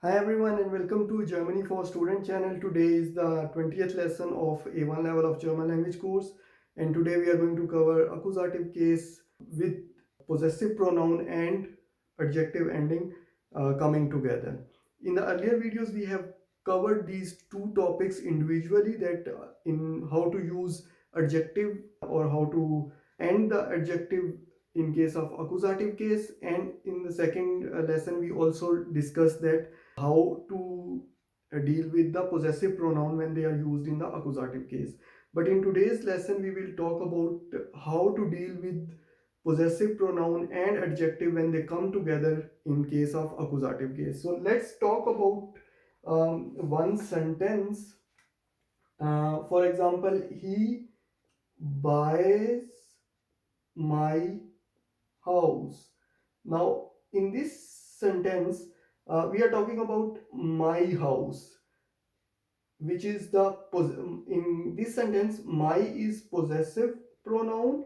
Hi everyone and welcome to Germany for Student channel. Today is the 20th lesson of A1 level of German language course, and today we are going to cover accusative case with possessive pronoun and adjective ending coming together. In the earlier videos we have covered these two topics individually, that in how to use adjective or how to end the adjective in case of accusative case, and in the second lesson we also discussed that how to deal with the possessive pronoun when they are used in the accusative case. But in today's lesson, we will talk about how to deal with possessive pronoun and adjective when they come together in case of accusative case. So let's talk about one sentence. For example, he buys my house. Now, in this sentence, we are talking about my house, which is in this sentence, my is possessive pronoun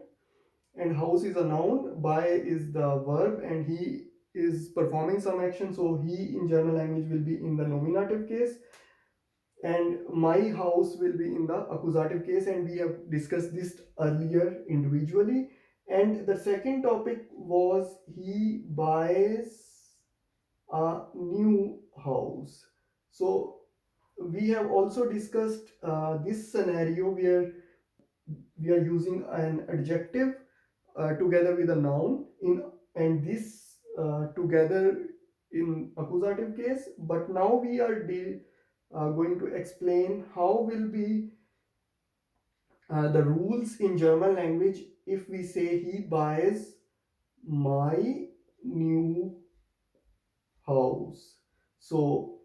and house is a noun, by is the verb, and he is performing some action. So, he in German language will be in the nominative case, and my house will be in the accusative case, and we have discussed this earlier individually. And the second topic was he buys a new house. So we have also discussed this scenario where we are using an adjective together with a noun in, and this together in accusative case. But now we are going to explain how will be the rules in German language if we say he buys my new house. So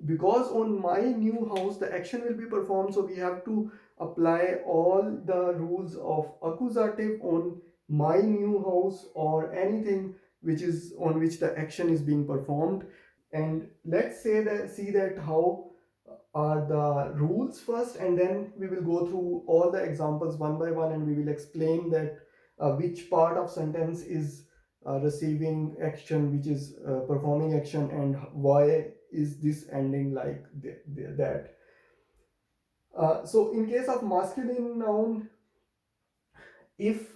because on my new house the action will be performed, so we have to apply all the rules of accusative on my new house or anything which is on which the action is being performed. And let's say that see that how are the rules first, and then we will go through all the examples one by one, and we will explain that which part of sentence is receiving action, which is performing action, and why is this ending like that. So in case of masculine noun, if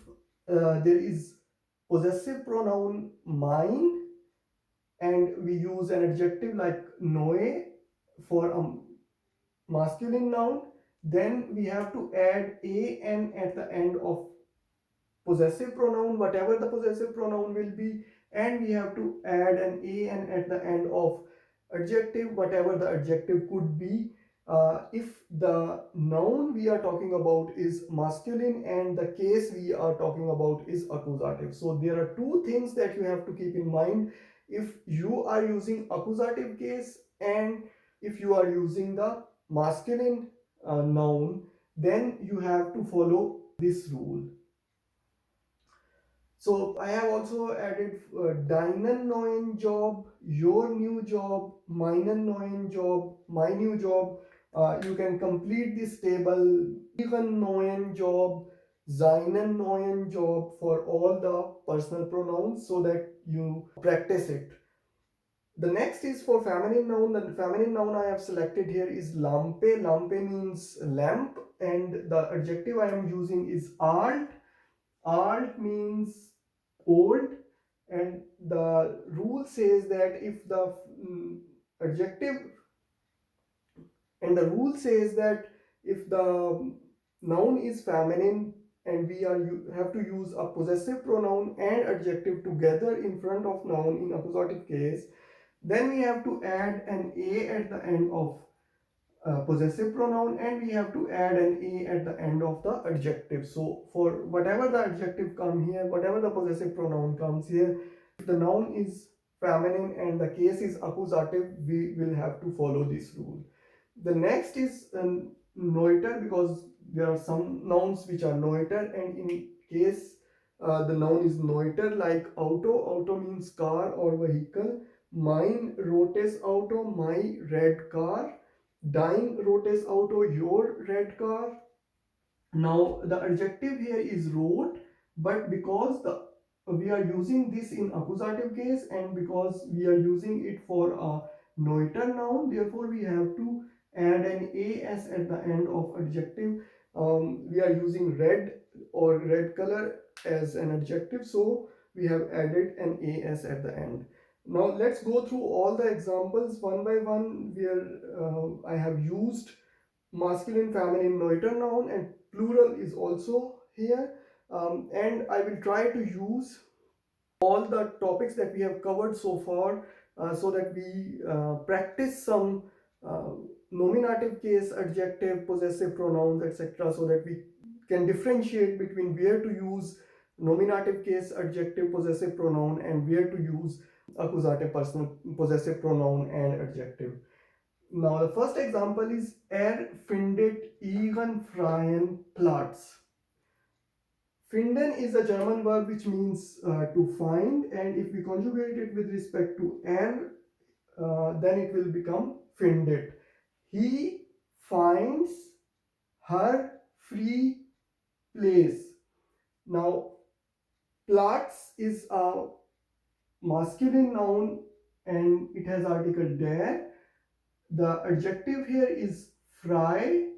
there is possessive pronoun mine and we use an adjective like noe for a masculine noun, then we have to add an at the end of possessive pronoun, whatever the possessive pronoun will be, and we have to add an at the end of adjective, whatever the adjective could be. If the noun we are talking about is masculine and the case we are talking about is accusative. So there are two things that you have to keep in mind if you are using accusative case, and if you are using the masculine noun, then you have to follow this rule. So I have also added deinen neuen Job, your new job, meinen neuen Job, my new job. You can complete this table, ihren neuen Job, seinen neuen Job, for all the personal pronouns so that you practice it. The next is for feminine noun. The feminine noun I have selected here is lampe. Lampe means lamp, and the adjective I am using is alt. Alt means old, and the rule says that if the adjective, and the rule says that if the noun is feminine and we are have to use a possessive pronoun and adjective together in front of noun in accusative case, then we have to add an a at the end of possessive pronoun, and we have to add an a at the end of the adjective. So for whatever the adjective come here, whatever the possessive pronoun comes here, if the noun is feminine and the case is accusative, we will have to follow this rule. The next is neuter, because there are some nouns which are neuter, and in case the noun is neuter, like auto. Auto means car or vehicle. Mein rotes Auto, my red car. Dein rotes Auto, your red car. Now the adjective here is rot, but because we are using this in accusative case, and because we are using it for a neuter noun, therefore we have to add an as at the end of adjective. We are using red or red color as an adjective, so we have added an as at the end. Now let's go through all the examples one by one where I have used masculine, feminine, neuter noun, and plural is also here. And I will try to use all the topics that we have covered so far, so that we practice some uh, nominative case, adjective, possessive pronouns, etc., so that we can differentiate between where to use nominative case, adjective, possessive pronoun, and where to use accusative personal possessive pronoun and adjective. Now, the first example is findet ihren freien Platz. Finden is a German verb which means to find, and if we conjugate it with respect to then it will become findet. He finds her free place. Now, Platz is a masculine noun and it has article der. The adjective here is frei,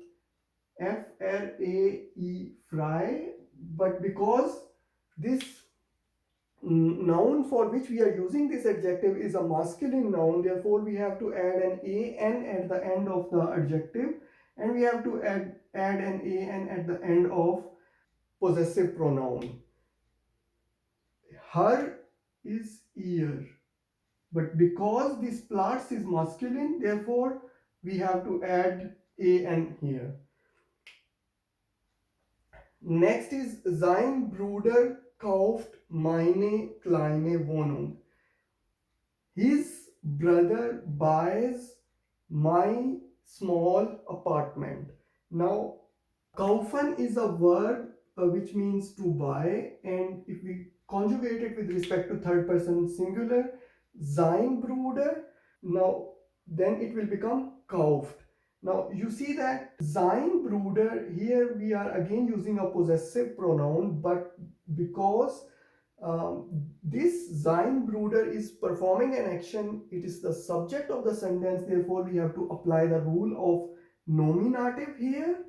F-R-A-E, frei, but because this noun for which we are using this adjective is a masculine noun, therefore we have to add an an at the end of the adjective, and we have to add an an at the end of possessive pronoun. Her is ear, but because this Platz is masculine, therefore we have to add an here. Next is sein Bruder kauft meine kleine Wohnung. His brother buys my small apartment. Now, kaufen is a verb which means to buy, and if we conjugate it with respect to third person singular, sein Bruder, now then it will become kauft. Now you see that sein Bruder, here we are again using a possessive pronoun, but because this sein Bruder is performing an action, it is the subject of the sentence, therefore we have to apply the rule of nominative here,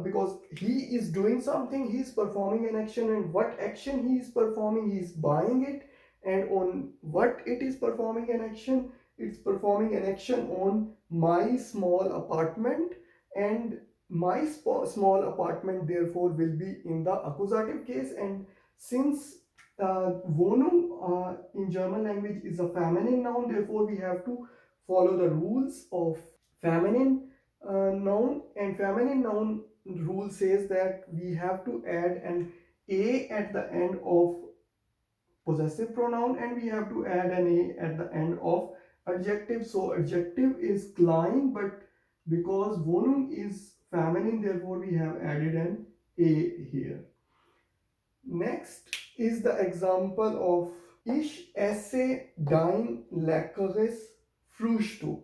because he is doing something, he is performing an action, and what action he is performing, he is buying it, and on what it is performing an action, it's performing an action on my small apartment, and my small apartment therefore will be in the accusative case. And since Wohnung in German language is a feminine noun, therefore we have to follow the rules of feminine noun, and feminine noun rule says that we have to add an a at the end of possessive pronoun, and we have to add an a at the end of adjective. So adjective is klein, but because Wohnung is feminine, therefore we have added an a here. Next is the example of Ich esse dein leckeres Frühstück.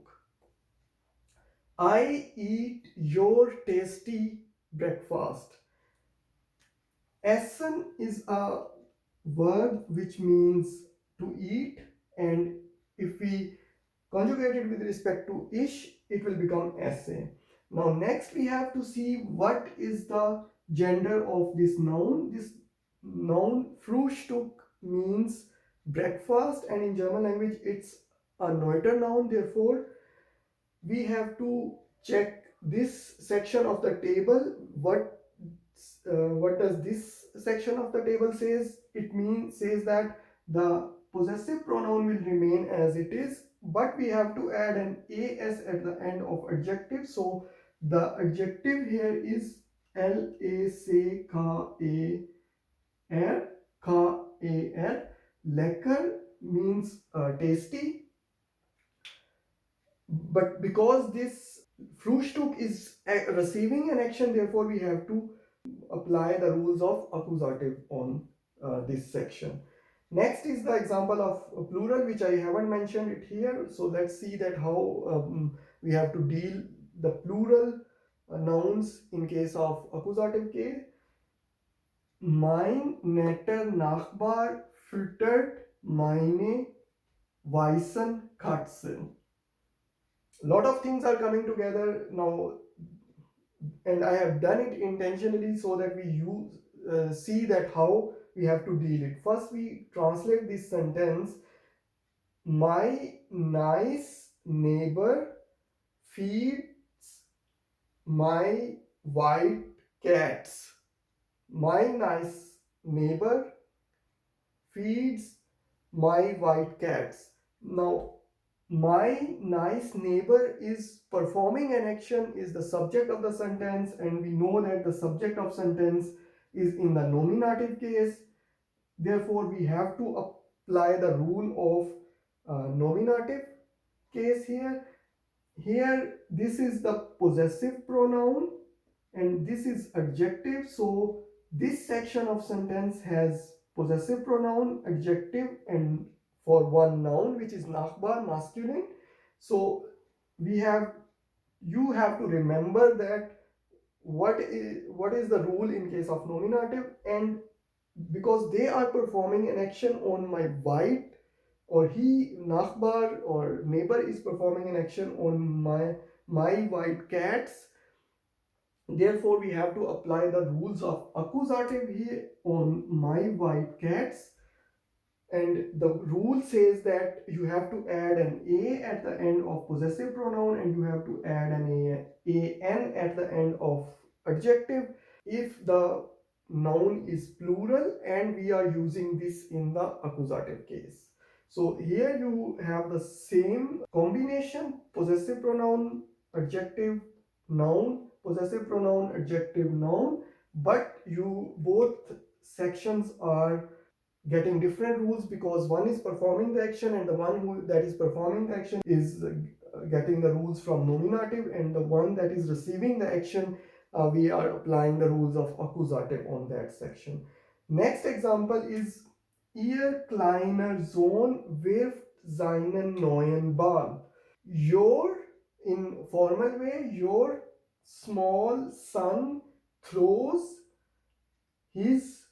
I eat your tasty breakfast. Essen is a verb which means to eat, and if we conjugate it with respect to ish, it will become esse. Now next we have to see what is the gender of this noun. This noun Frühstück means breakfast, and in German language it's a neuter noun, therefore we have to check this section of the table. What does this section of the table says? It means says that the possessive pronoun will remain as it is, but we have to add an as at the end of adjective. So the adjective here is lackar. Lecker means tasty, but because this Frühstück is receiving an action, therefore we have to apply the rules of accusative on this section. Next is the example of plural, which I haven't mentioned it here. So let's see that how we have to deal the plural nouns in case of accusative case. Mein netter Nachbar füttert meine weißen Katzen. lot of things are coming together now, and I have done it intentionally so that we see that how we have to deal it. First, we translate this sentence: my nice neighbor feeds my white cats. My nice neighbor feeds my white cats. Now, my nice neighbor is performing an action, is the subject of the sentence, and we know that the subject of sentence is in the nominative case. Therefore, we have to apply the rule of nominative case here. Here, this is the possessive pronoun and this is adjective. So this section of sentence has possessive pronoun, adjective, and for one noun, which is nakhbar, masculine. So we have you have to remember that what is the rule in case of nominative. And because they are performing an action on my white, or he, nakhbar or neighbor, is performing an action on my white cats. Therefore, we have to apply the rules of accusative here on my white cats. And the rule says that you have to add an a at the end of possessive pronoun, and you have to add an at the end of adjective if the noun is plural and we are using this in the accusative case. So here you have the same combination: possessive pronoun, adjective, noun, possessive pronoun, adjective, noun, but you both sections are getting different rules because one is performing the action and the one that is performing the action is getting the rules from nominative, and the one that is receiving the action, we are applying the rules of accusative on that section. Next example is: ihr kleiner Sohn wirft seinen neuen Ball. Your, in formal way, your small son throws his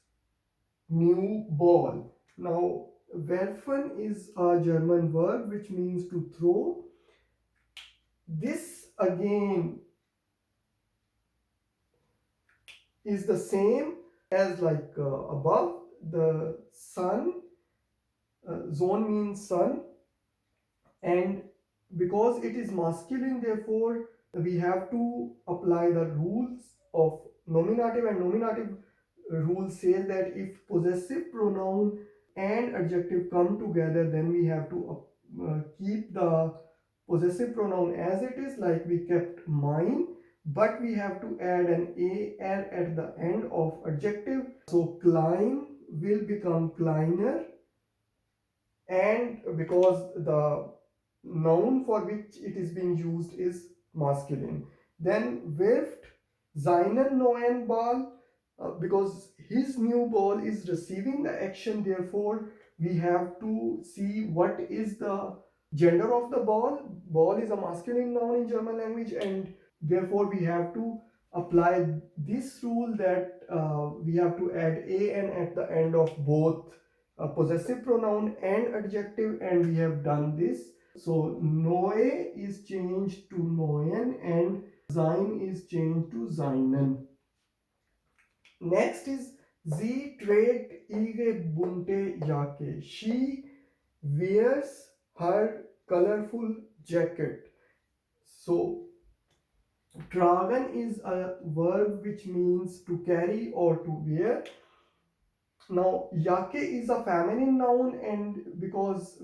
new ball. Now, werfen is a German verb which means to throw. This again is the same as like above. The son, zone means son, and because it is masculine, therefore we have to apply the rules of nominative, and nominative rule says that if possessive pronoun and adjective come together, then we have to keep the possessive pronoun as it is, like we kept mine, but we have to add an ar at the end of adjective. So klein will become kleiner, and because the noun for which it is being used is masculine. Then wirft seinen neuen Ball, because his new ball is receiving the action, therefore we have to see what is the gender of the ball. Ball is a masculine noun in German language, and therefore we have to apply this rule that we have to add an at the end of both possessive pronoun and adjective, and we have done this. So Noe is changed to Noen and sein is changed to seinen. Next is: sie trägt ihre bunte Jacke. She wears her colorful jacket. So tragen is a verb which means to carry or to wear. Now, yake is a feminine noun, and because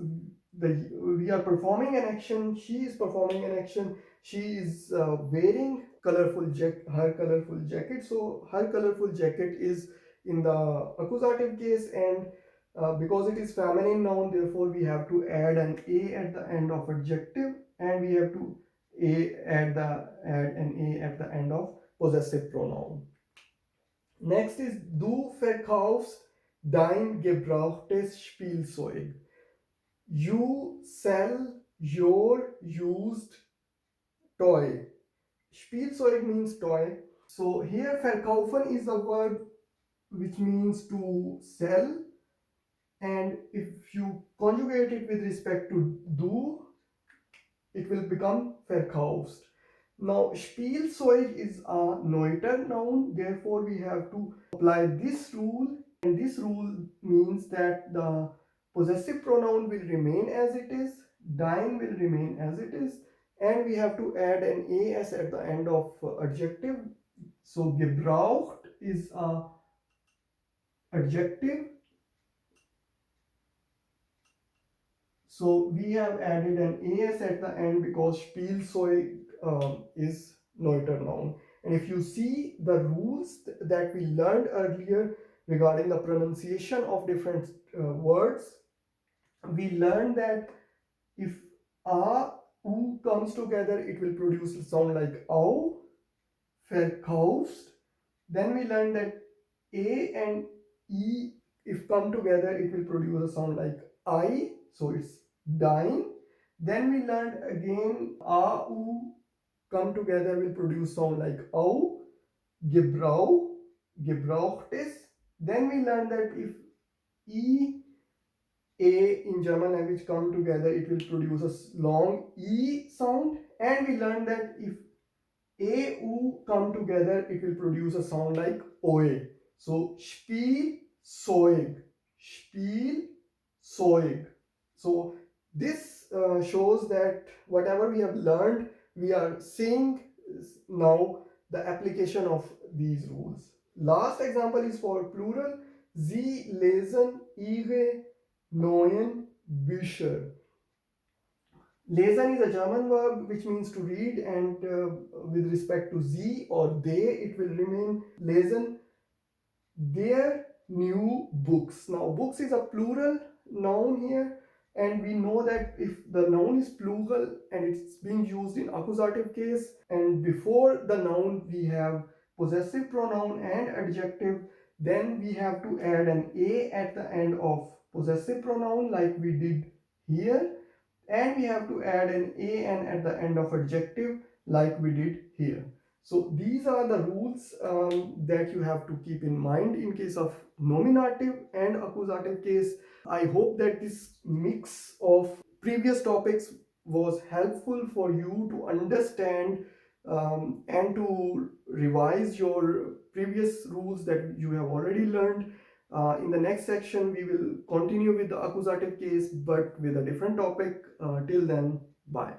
we are performing an action, she is performing an action. She is wearing her colorful jacket. So her colorful jacket is in the accusative case, and because it is feminine noun, therefore we have to add an a at the end of adjective, and we have to add an a at the end of possessive pronoun. Next is: du verkaufst dein gebrauchtes Spielzeug. You sell your used toy. Spielzeug means toy. So here verkaufen is a verb which means to sell, and if you conjugate it with respect to do, it will become verkaufst. Now, Spielzeug is a neuter noun, therefore we have to apply this rule, and this rule means that the possessive pronoun will remain as it is, dein will remain as it is, and we have to add an as at the end of adjective. So, gebraucht is a adjective. So we have added an as at the end because Spielzeug is neuter noun. And if you see the rules that we learned earlier regarding the pronunciation of different words, we learned that if a, u comes together, it will produce a sound like au, verkaufst. Then we learned that a and e, if come together, it will produce a sound like I, so it's dein. Then we learned again a, u come together will produce sound like au, gebrauch, gebrauchtes. Then we learned that if e, a in German language come together, it will produce a long e sound. And we learned that if a, u come together, it will produce a sound like oe. So Spielzeug, Spielzeug. So this shows that whatever we have learned, we are seeing now the application of these rules. Last example is for plural. Sie lesen ihre neuen Bücher. Lesen is a German verb which means to read, and with respect to sie or they, it will remain lesen their new books. Now, books is a plural noun here, and we know that if the noun is plural and it's being used in accusative case, and before the noun we have possessive pronoun and adjective, then we have to add an a at the end of possessive pronoun like we did here, and we have to add an an at the end of adjective like we did here. So these are the rules that you have to keep in mind in case of nominative and accusative case. I hope that this mix of previous topics was helpful for you to understand and to revise your previous rules that you have already learned. In the next section, we will continue with the accusative case but with a different topic. Till then, bye.